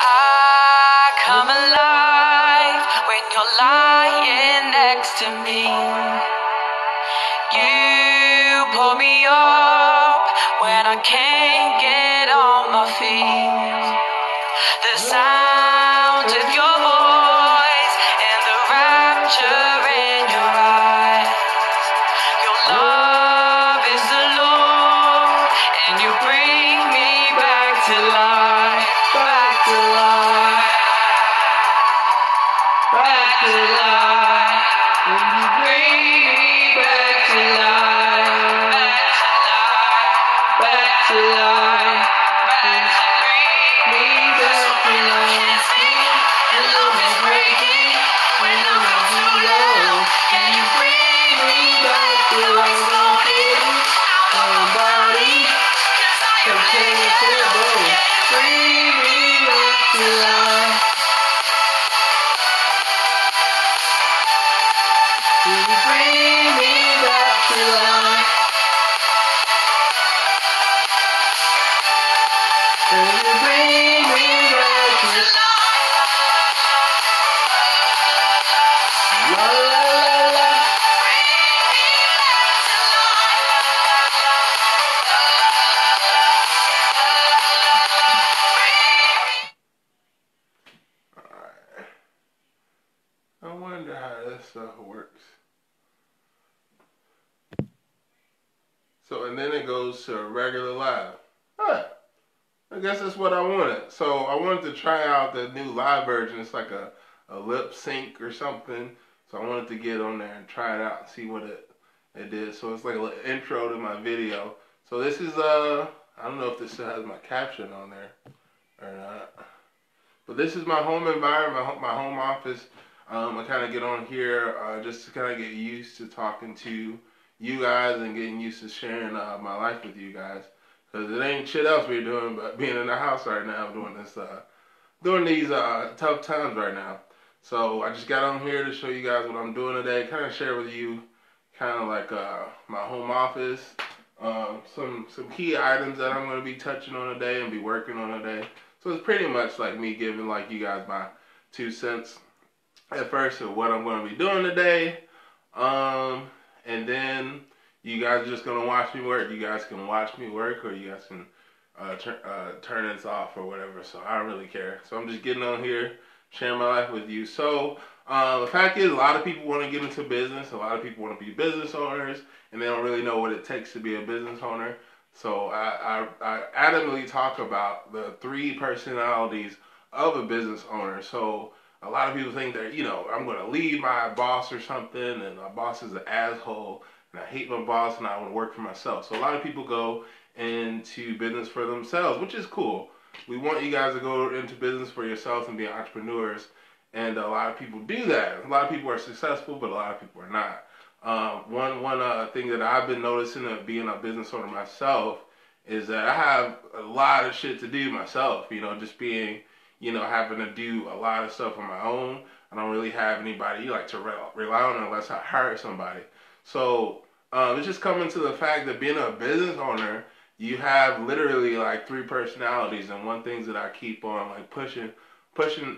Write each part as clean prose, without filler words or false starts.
I come alive when you're lying next to me. You pull me up when I can't get on my feet. The sound of your voice and the rapture in your eyes. Your love is the Lord, and you bring me back to life, back to life, back to life. And you bring me back to life, back to life, back to life. Me back to life. When I'm breaking, when I'm too low, can you bring me back to life? Nobody can take it away. Bring me back to life. Will you bring me back to life? Will you bring me back to life? La la la la. Alright. I wonder how this stuff works. So, and then it goes to a regular live. Huh. I guess that's what I wanted. So I wanted to try out the new live version. It's like a lip sync or something. So I wanted to get on there and try it out and see what it did. So it's like a little intro to my video. So this is I don't know if this still has my caption on there or not. But this is my home environment, my home office. I kind of get on here just to kind of get used to talking to you guys and getting used to sharing my life with you guys. Because it ain't shit else we're doing but being in the house right now doing this, doing these tough times right now. So I just got on here to show you guys what I'm doing today. Kind of share with you kind of like my home office. Some key items that I'm going to be touching on today and be working on today. So it's pretty much like me giving like you guys my 2 cents at first of what I'm going to be doing today. And then you guys are just going to watch me work. You guys can watch me work or you guys can turn this off or whatever. So I don't really care. So I'm just getting on here, sharing my life with you. So the fact is a lot of people want to get into business. A lot of people want to be business owners and they don't really know what it takes to be a business owner. So I adamantly talk about the 3 personalities of a business owner. So a lot of people think that, you know, I'm going to leave my boss or something and my boss is an asshole and I hate my boss and I want to work for myself. So a lot of people go into business for themselves, which is cool. We want you guys to go into business for yourselves and be entrepreneurs. And a lot of people do that. A lot of people are successful, but a lot of people are not. One thing that I've been noticing of being a business owner myself is that I have a lot of shit to do myself. You know, just being, you know, having to do a lot of stuff on my own. I don't really have anybody like to rely on unless I hire somebody. So it's just coming to the fact that being a business owner, you have literally like 3 personalities. And one thing that I keep on like pushing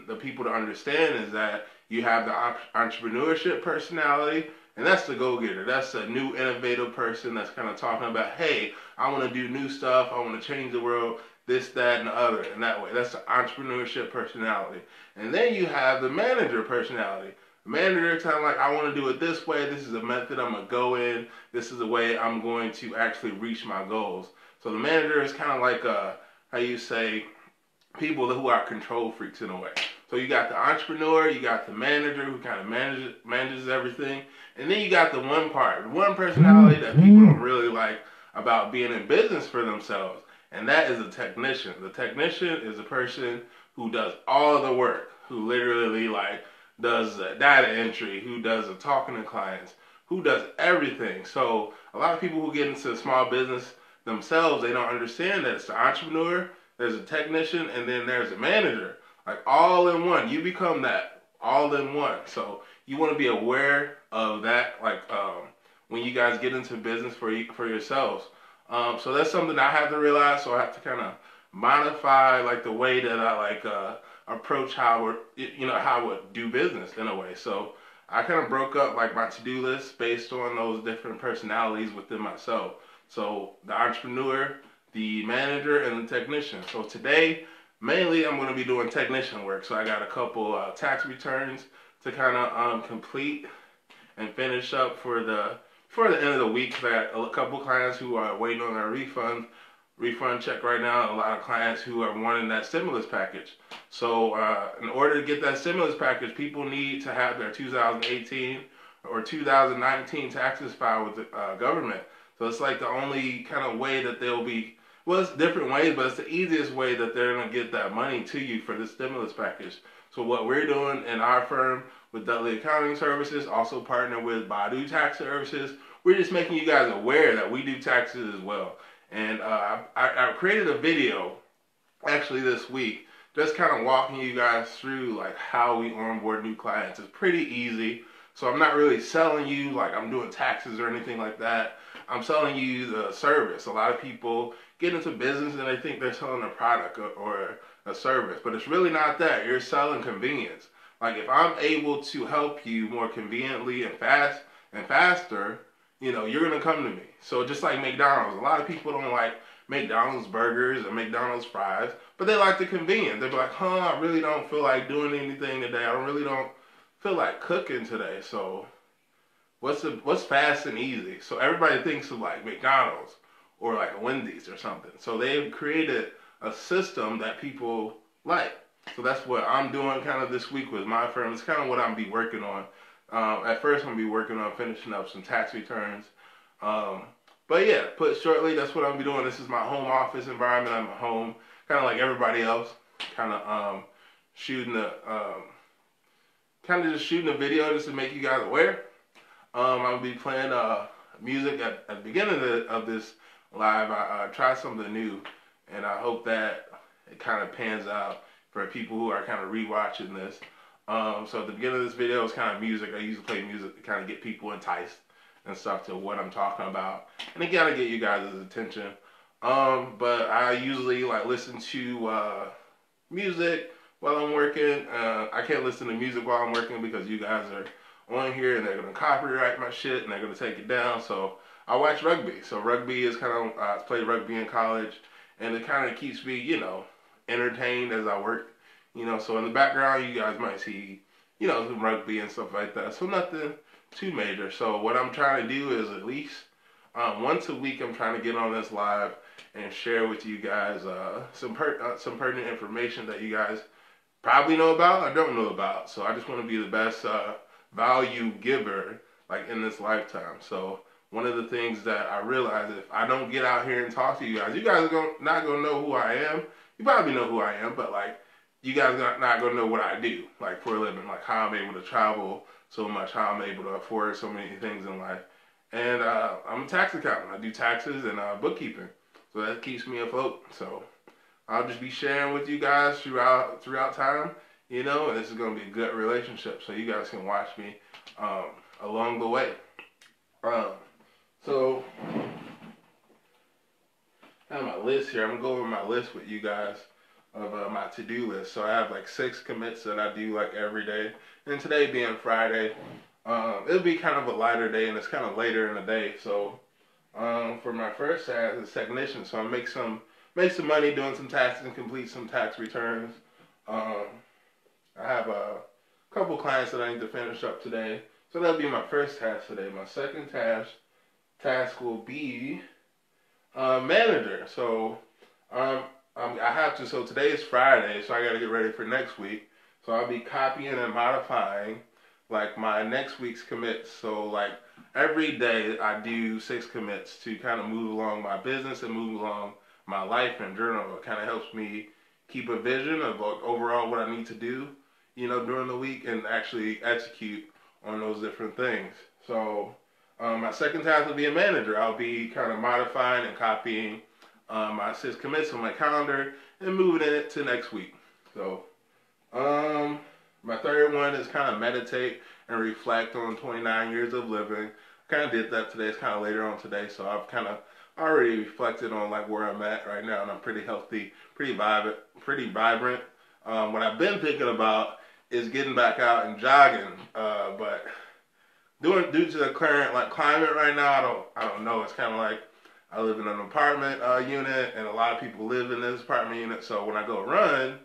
the people to understand is that you have the entrepreneurship personality. And that's the go-getter. That's a new innovative person that's kind of talking about, hey, I want to do new stuff. I want to change the world, this, that, and the other. And that way, that's the entrepreneurship personality. And then you have the manager personality. The manager is kind of like, I want to do it this way. This is a method I'm going to go in. This is the way I'm going to actually reach my goals. So the manager is kind of like, how you say, people who are control freaks in a way. So you got the entrepreneur, you got the manager who kind of manages everything. And then you got the one personality that people don't really like about being in business for themselves. And that is a technician. The technician is a person who does all of the work, who literally like does the data entry, who does the talking to clients, who does everything. So a lot of people who get into small business themselves, they don't understand that it's the entrepreneur, there's a technician, and then there's a manager. Like all in one. You become that all in one. So you want to be aware of that, like when you guys get into business for yourselves. So that's something I have to realize. So I have to kind of modify like the way that I like approach how how I would do business in a way. So I kind of broke up like my to-do list based on those different personalities within myself. So the entrepreneur, the manager, and the technician. So today, mainly I'm going to be doing technician work. So I got a couple tax returns to kind of complete and finish up for the end of the week. I got a couple clients who are waiting on their refund check right now, and a lot of clients who are wanting that stimulus package. So in order to get that stimulus package, people need to have their 2018 or 2019 taxes filed with the government. So it's like the only kind of way that they'll be, well, it's different ways, but it's the easiest way that they're going to get that money to you for the stimulus package. So what we're doing in our firm with Dudley Accounting Services, also partner with Badu Tax Services, we're just making you guys aware that we do taxes as well. And I created a video actually this week, just kind of walking you guys through like how we onboard new clients. It's pretty easy. So I'm not really selling you like I'm doing taxes or anything like that. I'm selling you the service. A lot of people get into business and they think they're selling a product or a service, but it's really not that. You're selling convenience. Like if I'm able to help you more conveniently and faster, you're gonna come to me. So just like McDonald's, a lot of people don't like McDonald's burgers or McDonald's fries, but they like the convenience. They're like, I really don't feel like doing anything today. Really don't feel like cooking today. So what's fast and easy? So everybody thinks of like McDonald's or like a Wendy's or something. So they've created a system that people like. So that's what I'm doing kind of this week with my firm. It's kind of what I'm be working on. At first, I'm going to be working on finishing up some tax returns. But yeah, put shortly, that's what I'm going to be doing. This is my home office environment. I'm at home, kind of like everybody else, kind of shooting just shooting a video just to make you guys aware. I'll be playing music at the beginning of this live. I tried something new, and I hope that it kind of pans out for people who are kind of rewatching this. So at the beginning of this video, it's kind of music. I usually play music to kind of get people enticed and stuff to what I'm talking about, and it gotta get you guys' attention. But I usually like listen to music while I'm working. I can't listen to music while I'm working because you guys are on here and they're gonna copyright my shit and they're gonna take it down. So I watch rugby. So rugby is kind of I played rugby in college, and it kind of keeps me, entertained as I work. So in the background, you guys might see, some rugby and stuff like that. So nothing too major. So what I'm trying to do is at least once a week, I'm trying to get on this live and share with you guys some pertinent information that you guys probably know about or don't know about. So I just want to be the best value giver like in this lifetime. So one of the things that I realize, if I don't get out here and talk to you guys are not gonna know who I am. You probably know who I am, but like, you guys are not going to know what I do, like for a living, like how I'm able to travel so much, how I'm able to afford so many things in life. And I'm a tax accountant. I do taxes and bookkeeping, so that keeps me afloat. So I'll just be sharing with you guys throughout time, and this is going to be a good relationship, so you guys can watch me along the way. So I have my list here. I'm going to go over my list with you guys of my to-do list. So I have like 6 commits that I do like every day. And today being Friday, it'll be kind of a lighter day and it's kind of later in the day. So for my first task is technician. So I make some money doing some taxes and complete some tax returns. I have a couple clients that I need to finish up today. So that'll be my first task today. My second task will be manager. So I have to, so today is Friday, so I got to get ready for next week. So I'll be copying and modifying like my next week's commits. So like every day I do 6 commits to kind of move along my business and move along my life in general. It kind of helps me keep a vision of like overall what I need to do, during the week and actually execute on those different things. So my second task will be a manager. I'll be kind of modifying and copying my 6 commits on my calendar and moving it to next week. So my third one is kind of meditate and reflect on 29 years of living. I kind of did that today. It's kind of later on today, so I've kind of I already reflected on like where I'm at right now, and I'm pretty healthy, pretty vibrant. What I've been thinking about is getting back out and jogging, but due to the current like climate right now, I don't know. It's kind of like I live in an apartment unit, and a lot of people live in this apartment unit. So when I go run,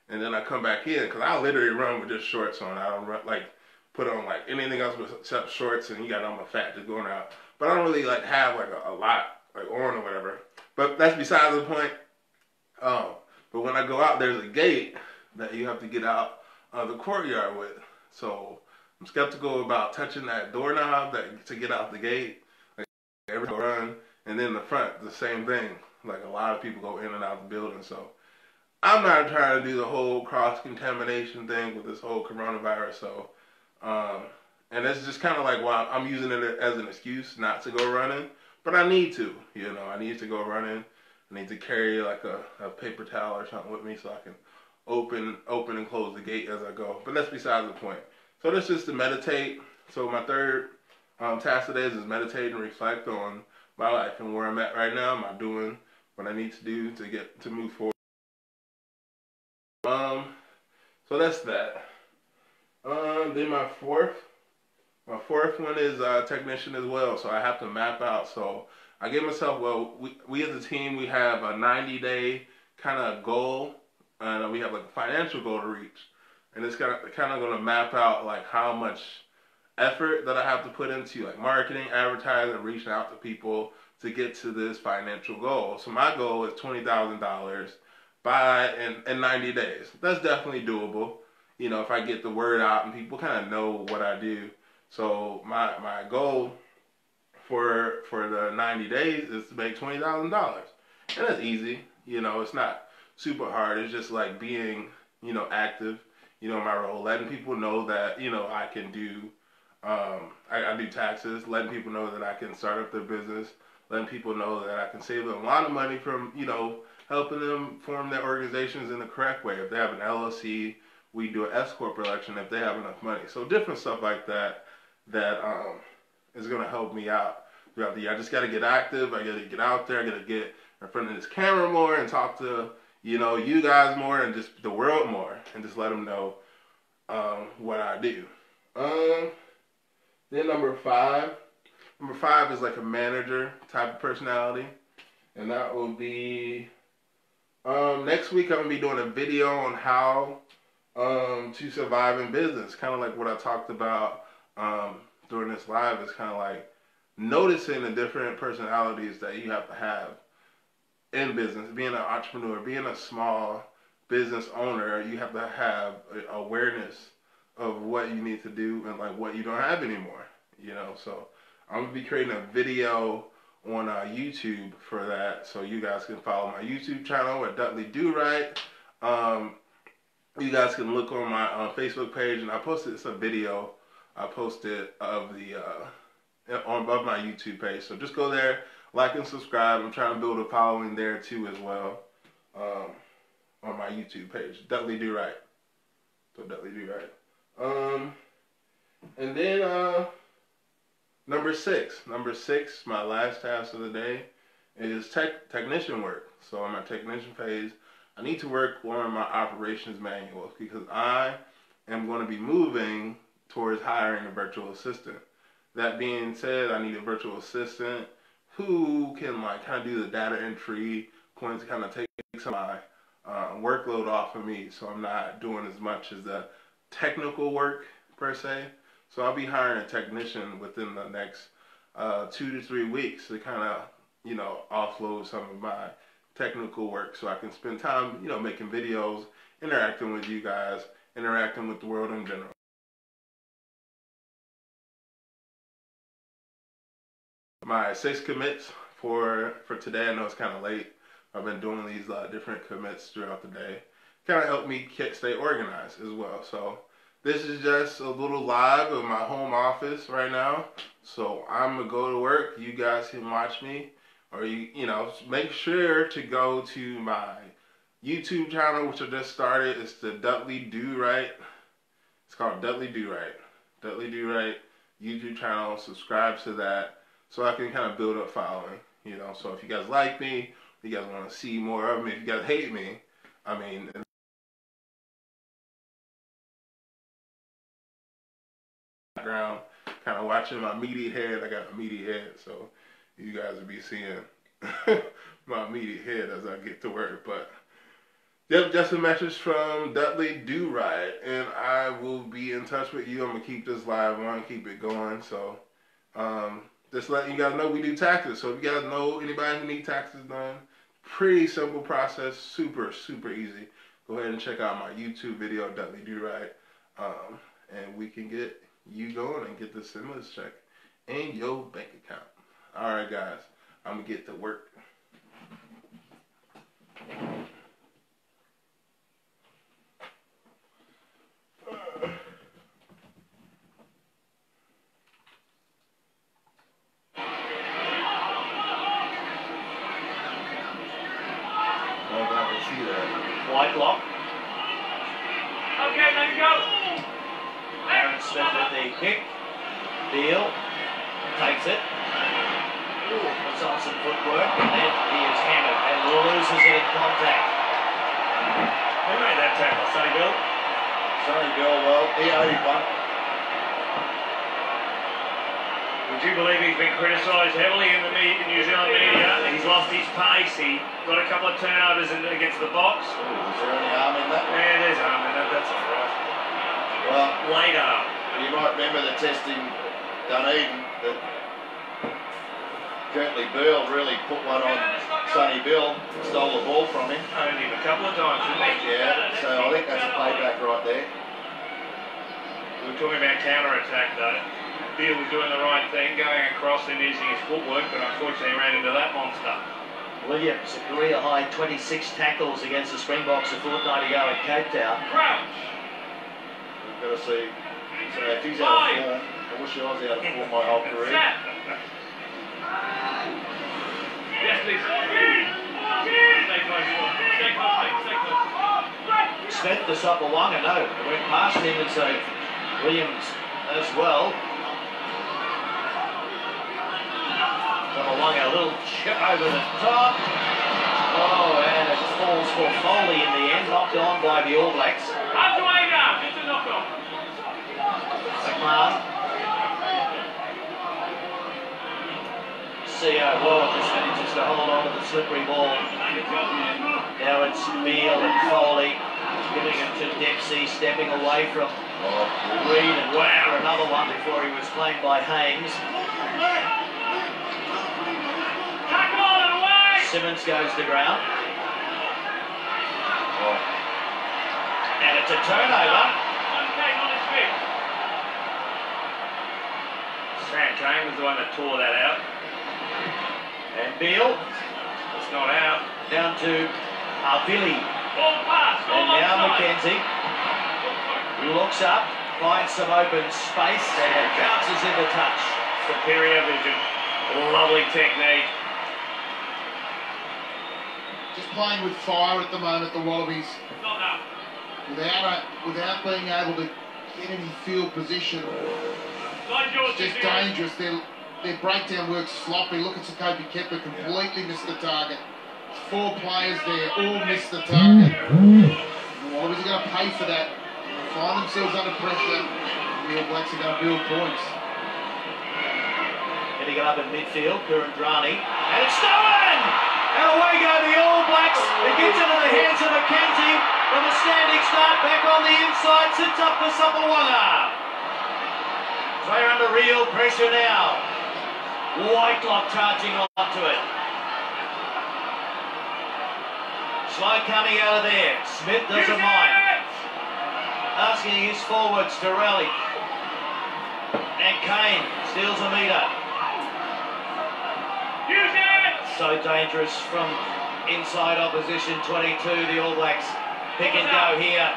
and then I come back in, because I literally run with just shorts on. I don't run, like put on like anything else except shorts, and you got all my fat just going out. But I don't really like have like a lot like on or whatever. But that's besides the point. Um, but when I go out, there's a gate that you have to get out of the courtyard with. So I'm skeptical about touching that doorknob to get out the gate. Like every run, and then the front, the same thing. Like a lot of people go in and out of the building. So I'm not trying to do the whole cross contamination thing with this whole coronavirus. So, um, and it's just kind of like why I'm using it as an excuse not to go running. But I need to, I need to go running. I need to carry like a paper towel or something with me so I can open and close the gate as I go. But that's besides the point. So that's just to meditate. So my third task today is meditate and reflect on my life and where I'm at right now. Am I doing what I need to do to move forward? So that's that. Then my fourth one is technician as well. So I have to map out. So I gave myself, we as a team, we have a 90-day kind of goal, and we have like a financial goal to reach. And it's kind of going to map out like how much effort that I have to put into like marketing, advertising, reaching out to people to get to this financial goal. So my goal is $20,000 in 90 days. That's definitely doable. If I get the word out and people kind of know what I do. So my goal for the 90 days is to make $20,000. And that's easy. It's not super hard. It's just like being, active, in my role, letting people know that, I can do, I do taxes, letting people know that I can start up their business, letting people know that I can save them a lot of money from, helping them form their organizations in the correct way. If they have an LLC, we do an S Corp election if they have enough money. So different stuff like that is going to help me out throughout the year. I just got to get active. I got to get out there. I got to get in front of this camera more and talk to, you guys more and just the world more and just let them know what I do. Then number five is like a manager type of personality. And that will be, next week I'm going to be doing a video on how to survive in business. Kind of like what I talked about during this live. Is kind of like noticing the different personalities that you have to have in business. Being an entrepreneur, being a small business owner, you have to have awareness of what you need to do and like what you don't have anymore. So I'm gonna be creating a video on YouTube for that, so you guys can follow my YouTube channel at Dudley Do Right. You guys can look on my Facebook page, and I posted some video. I posted of my YouTube page. So just go there, like and subscribe. I'm trying to build a following there too as well on my YouTube page, Dudley Do Right. So Dudley Do Right. And then number six, my last task of the day is technician work. So on my technician page, I need to work on my operations manuals because I am going to be moving towards hiring a virtual assistant. That being said, I need a virtual assistant who can like kind of do the data entry points, kind of take some of my workload off of me, so I'm not doing as much as the technical work per se. So I'll be hiring a technician within the next 2 to 3 weeks to kind of offload some of my technical work, so I can spend time making videos, interacting with you guys, interacting with the world in general. My 6 commits for today. I know it's kind of late. I've been doing these different commits throughout the day. Kind of help me stay organized as well. So this is just a little live of my home office right now. So I'm gonna go to work. You guys can watch me, or make sure to go to my YouTube channel, which I just started. It's the Dudley Do Right. It's called Dudley Do Right. Dudley Do Right YouTube channel. Subscribe to that, so I can kind of build up following. You know, so if you guys like me, if you guys want to see more of me, if you guys hate me, I mean, background, kind of watching my meaty head. I got a meaty head, so you guys will be seeing my meaty head as I get to work. But yep, just a message from Dudley Do Right, and I will be in touch with you. I'm gonna keep this live on, keep it going. So just letting you guys know we do taxes. So if you guys know anybody who needs taxes done, pretty simple process, super easy. Go ahead and check out my YouTube video, Dudley Do Right, and we can get you going and get the stimulus check in your bank account. All right, guys, I'm gonna get to work. White lock. Okay, let go. Aaron Smith with the kick. Beal takes it. Puts on some footwork, and then he is hammered and loses it in contact. Who made that tackle? Sonny Bill? Sonny Bill, well, he owed him one. Would you believe he's been criticised heavily in the New Zealand media? He's lost his pace. He got a couple of turnovers against the box. Ooh, is there any harm in that? Yeah, there's harm in that. That's all right. Well, later. You might remember the testing Dunedin that Curtly Beale really put one on Sonny Bill, stole the ball from him. Owned him a couple of times, didn't he? Yeah, so I think that's a payback right there. We were talking about counter-attack though. Beale was doing the right thing, going across and using his footwork, but unfortunately he ran into that monster. Williams, a career high 26 tackles against the Springboks a fortnight ago at Cape Town. Crouch! We've got to see. So if he's out of form, I wish I was out of form my whole career. Yes, please. Smith to Sopawanga, no. It went past him, and so Williams as well. Sopawanga, a little chip over the top. Oh, and it falls for Foley in the end, knocked on by the All Blacks. Up to Ada, just a knock off. McMahon. Well, just manages to hold on to the slippery ball. Now it's Beale and Foley giving it to Dempsey, stepping away from Reid, and wow, another one before he was claimed by Hames. Simmons goes to ground. And it's a turnover. Sam Kane was the one that tore that out. And Beale, it's not out. Down to Arvili. And now McKenzie looks up, finds some open space, and bounces into touch. Superior vision. Lovely technique. Just playing with fire at the moment, the Wallabies. Without being able to get any field position. It's just dangerous. Their breakdown work's sloppy. Look at Sakopi Kepper, completely missed the target. 4 players there, all missed the target. The Wallabies are going to pay for that. They'll find themselves under pressure. The All Blacks are going to build points. Getting it up in midfield, Kurandrani. And it's stolen! And away go the All Blacks. It gets into the hands of McKenzie. From a standing start, back on the inside, sits up for Sopawanga. They're under real pressure now. Whitelock charging onto it. Slow coming out of there. Smith doesn't mind. Asking his forwards to rally. And Kane steals a metre. So dangerous from inside opposition 22. The All Blacks pick and go here.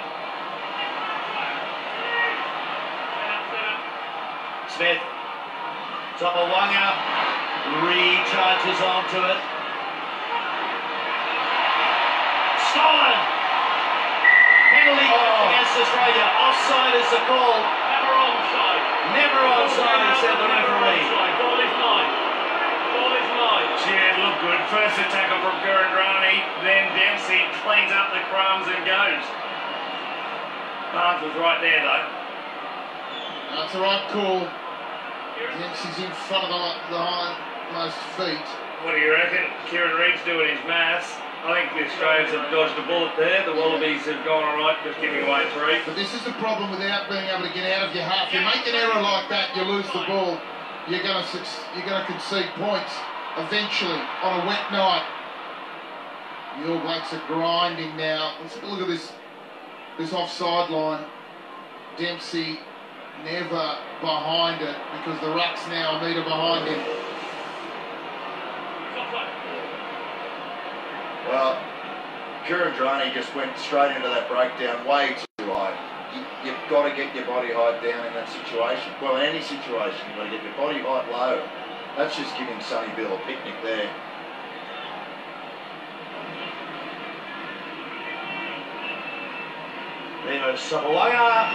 Smith. Sopawanga recharges onto it. Stolen! Penalty against Australia. Offside is the call. Never onside. Never onside, said the referee. Ball is mine. Ball is mine. Yeah, it looked good. First a tackle from Kurandrani, then Dempsey cleans up the crumbs and goes. Barnes was right there though. That's the right call. Dempsey's in front of the hindmost feet. What do you reckon? Kieran Reid's doing his maths. I think the Australians have dodged a bullet there. The Wallabies have gone all right, just giving away 3. But this is the problem without being able to get out of your half. You make an error like that, you lose the ball. You're going to concede points eventually on a wet night. The All Blacks are grinding now. Let's have a look at this offside line. Dempsey never behind it because the ruck's now a metre behind him. Well, Kurandrani just went straight into that breakdown way too high. You've got to get your body height down in that situation. Well, in any situation, you've got to get your body height low. That's just giving Sonny Bill a picnic there. Limo Samoa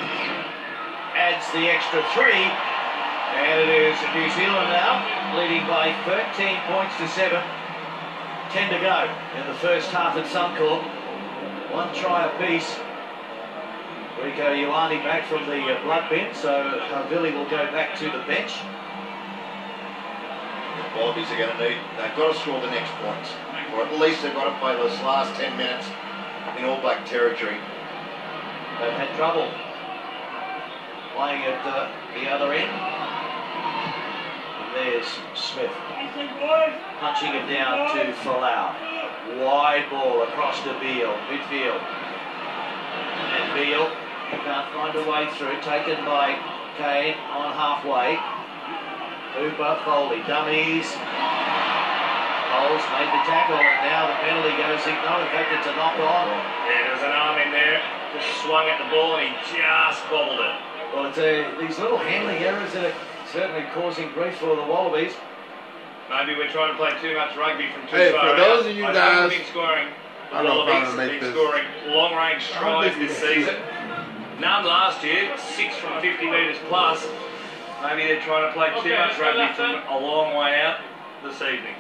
adds the extra 3. And it is New Zealand now, leading by 13 points to 7. 10 to go in the first half at Suncorp. 1 try apiece. Rico Ioane back from the blood bin, so Havili will go back to the bench. The Wallabies are going to need, they've got to score the next points. Or at least they've got to play those last 10 minutes in All Black territory. They've had trouble playing at the other end. And there's Smith. Punching it down to Folau. Wide ball across to Beale, midfield. And Beale can't find a way through, taken by Kane on halfway. Hooper, Foley, dummies. Holes made the tackle, and now the penalty goes no. In fact, it's a knock on. Yeah, there's an arm in there, just swung at the ball, and he just bobbled it. Well, it's these little handling errors that are certainly causing grief for the Wallabies. Maybe we're trying to play too much rugby from too far for those of you guys, been scoring. I don't know if I'm gonna make this. Scoring long-range strides this season. None last year. 6 from 50 metres plus. Maybe they're trying to play too much rugby from a long way out this evening.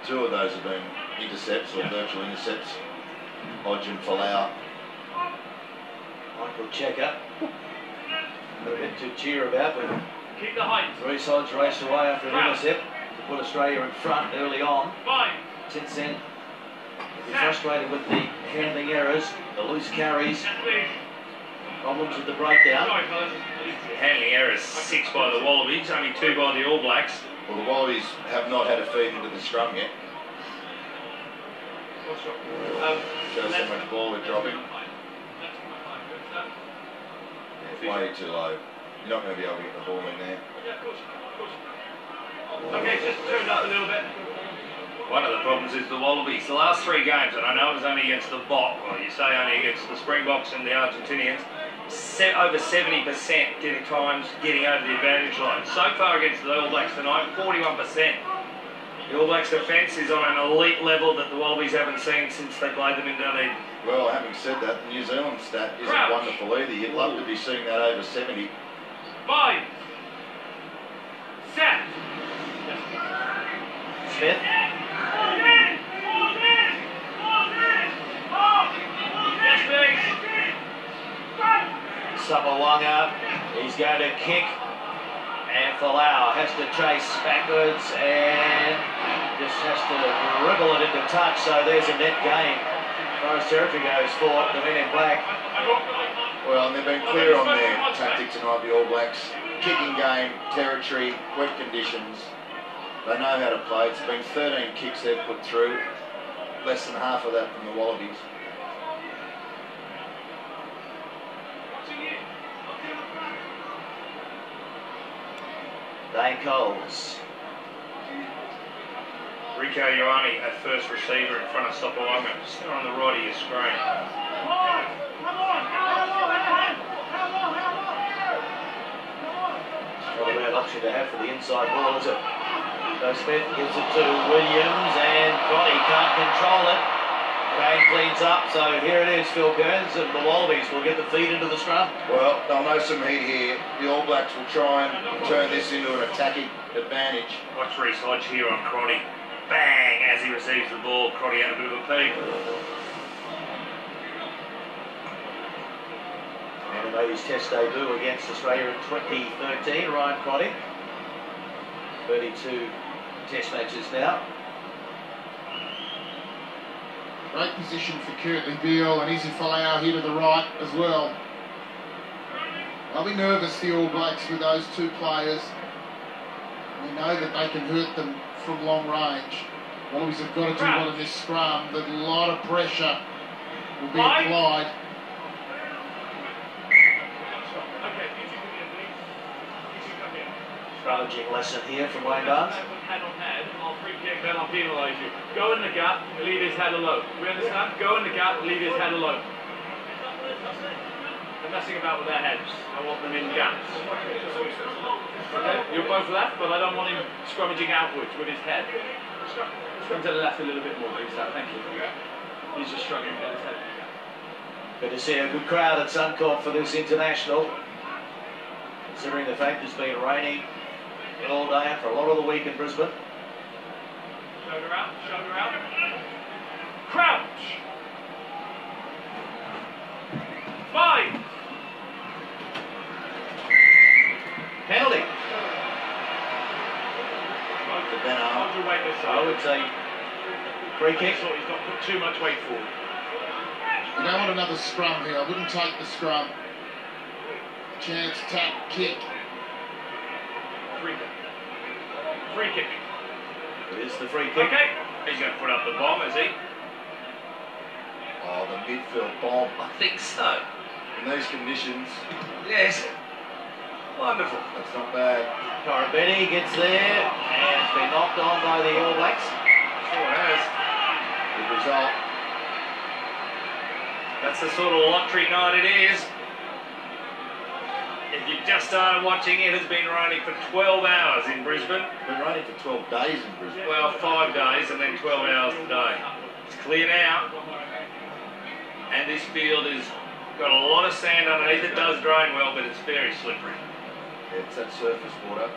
2 of those have been intercepts or virtual intercepts. Hodge and Folau. Michael Checker. A bit to cheer about, but keep the height. 3 sides raced away after an intercept to put Australia in front early on. Since then, they've been frustrated with the handling errors, the loose carries, problems with the breakdown. The handling errors 6 by the Wallabies, only 2 by the All Blacks. Well, the Wallabies have not had a feed into the scrum yet. Shows how much ball they're dropping. Way too low. You're not going to be able to get the ball in there. Okay, just turned up a little bit. One of the problems is the Wallabies. The last 3 games, and I know it was only against the Bok, or you say only against the Springboks and the Argentinians, over 70% getting times getting over the advantage line. So far against the All Blacks tonight, 41%. The All Blacks defence is on an elite level that the Wallabies haven't seen since they played them in Dunedin. Well, having said that, the New Zealand stat isn't wonderful either. You'd love to be seeing that over 70. 5. Set. Smith. Sapawanga, he's going to kick, and Folau has to chase backwards and just has to dribble it into touch, so there's a net gain. As far as territory goes for the men in black. Well, and they've been clear on their tactics tonight, the All Blacks. Kicking game, territory, wet conditions. They know how to play. It's been 13 kicks they've put through. Less than half of that from the Wallabies. Dane Coles. Rico Ioane at first receiver in front of Sopawanga. Just on the right of your screen. Not a bad option to have for the inside ball, is it? So Smith gives it to Williams, and Crotty can't control it. Kane cleans up, so here it is, Phil Kearns, and the Wallabies will get the feed into the scrum. Well, they'll know some heat here. The All Blacks will try and turn this into an attacking advantage. Watch Reece Hodge here on Crotty. Bang! As he receives the ball, Crotty had a bit of a peek. And he made his Test debut against Australia in 2013, Ryan Crotty. 32 Test matches now. Great position for Curtly Beale, and Izzy Folau here to the right as well. They'll be nervous, the All Blacks, with those two players. We know that they can hurt them from long range. Wallabies have got to do well in this scrum. There's a lot of pressure will be applied. Scrummaging lesson here from Wayne Barnes. Head on head, I'll free kick, then I'll penalise you. Go in the gap, leave his head alone. We understand? Go in the gap, leave his head alone. They're messing about with their heads. I want them in gaps. Okay, you're both left, but I don't want him scrummaging outwards with his head. Scrum to the left a little bit more, please, Thank you. He's just struggling to get his head. Good to see a good crowd at Suncorp for this international. Considering the fact it's been raining all day and for a lot of the week in Brisbane. Shoulder out, shoulder out. Crouch! 5! Penalty. Hold your weight this side. I would say free kick. He's not put too much weight forward. You don't want another scrum here. I wouldn't take the scrum. Chance, tap, kick. Free kick. Free kick. It is the free kick. Okay. He's going to put up the bomb, is he? Oh, the midfield bomb. I think so. In these conditions, Yes. Wonderful. that's not bad. Corabetti gets there and has been knocked on by the All Blacks. Sure has. Good result. That's the sort of lottery night it is. If you just started watching, it has been raining for 12 hours in Brisbane. Been raining for 12 days in Brisbane. Well, 5 days and then 12 hours today. It's clear now. And this field has got a lot of sand underneath. It does drain well, but it's very slippery. It's that surface water.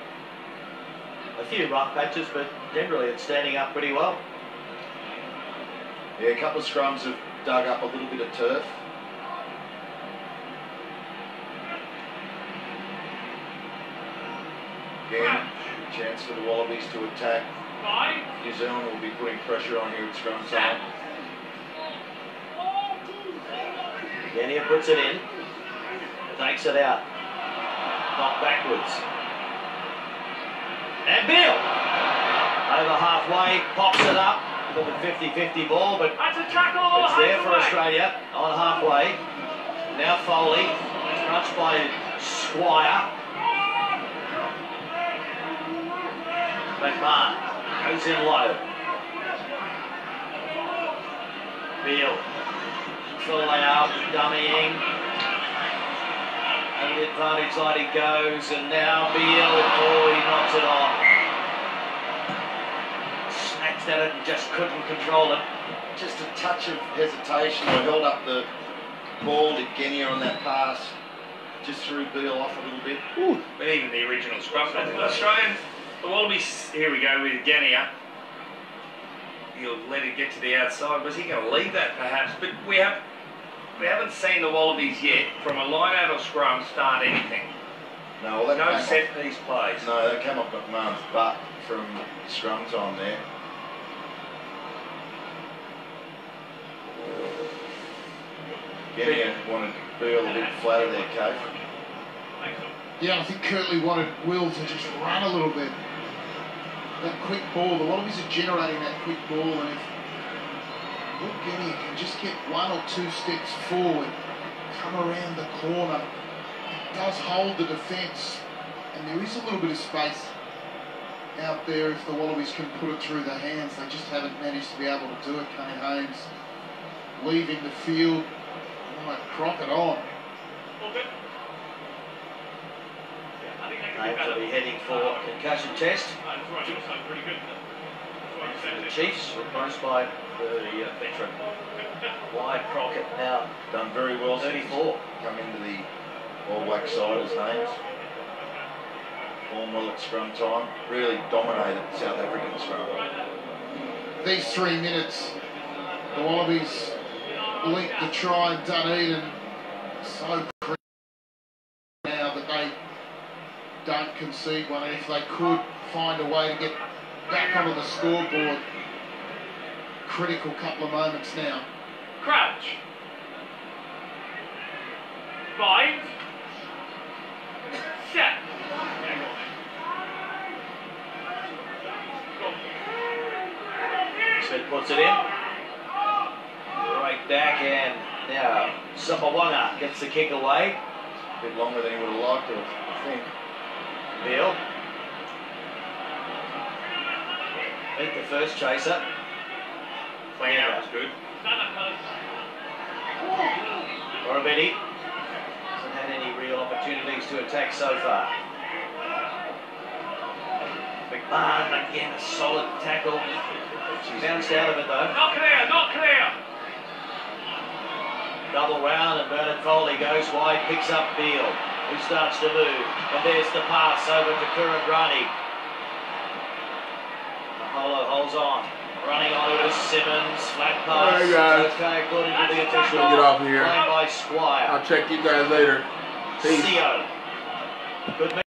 A few rough patches, but generally it's standing up pretty well. Yeah, a couple of scrums have dug up a little bit of turf. Again, chance for the Wallabies to attack. 5. New Zealand will be putting pressure on here at scrum time. Genia puts it in, takes it out, knocked backwards. And Beale, over halfway, pops it up, a little bit 50-50 ball, but That's a tackle. it's there for Australia on halfway. Now Foley, crunched by Squire. McMahon goes in low. Beale. Folau dummying. And the advantage side he goes, and now Beale, he knocks it on. Snatched at it and just couldn't control it. Just a touch of hesitation. I held up the ball to Genia on that pass. Just threw Beale off a little bit. Ooh. But even the original scrum, Australian, the Wallabies, here we go with Genia. He'll let it get to the outside. Was he going to leave that perhaps? But we haven't seen the Wallabies yet, from a line out or scrum, start anything. No, well, that No came set off, piece plays. no, that came off McMahon's butt from scrum time there. Genia wanted Beale a bit flatter there, Cave. Yeah, I think Curtly wanted Will to just run a little bit. That quick ball, the Wallabies are generating that quick ball, and if Will Genia can just get 1 or 2 steps forward, come around the corner, it does hold the defence, and there is a little bit of space out there if the Wallabies can put it through the hands. They just haven't managed to be able to do it. Kane Haynes leaving the field, might crock it on. Haynes will be heading for a concussion test. The Chiefs replaced by the veteran Wyatt Crockett, now Done very well. 34. Come into the All Black side as Haynes. Formed well at scrum time. Really dominated South African scrum. these 3 minutes, the Wallabies linked the try in Dunedin so critical now that they don't concede one. And if they could find a way to get back onto the scoreboard, critical couple of moments now. Crouch. Bind. Set. Smith puts it in. Right back, and now Sapawanga gets the kick away. A bit longer than he would have liked to, I think. Beale. Beat the first chaser. Clean out was good. Orobetti hasn't had any real opportunities to attack so far. McMahon again, a solid tackle. She bounced out of it though. Not clear, not clear. Double round, and Bernard Foley goes wide, picks up Beale, who starts to move. And there's the pass over to Kurandrani. Maholo holds on. Running on to Simmons, flat pass. All right, guys. Okay, according to the official. Get off of here. Played by Squire. I'll check you guys later. Peace. Theo. Good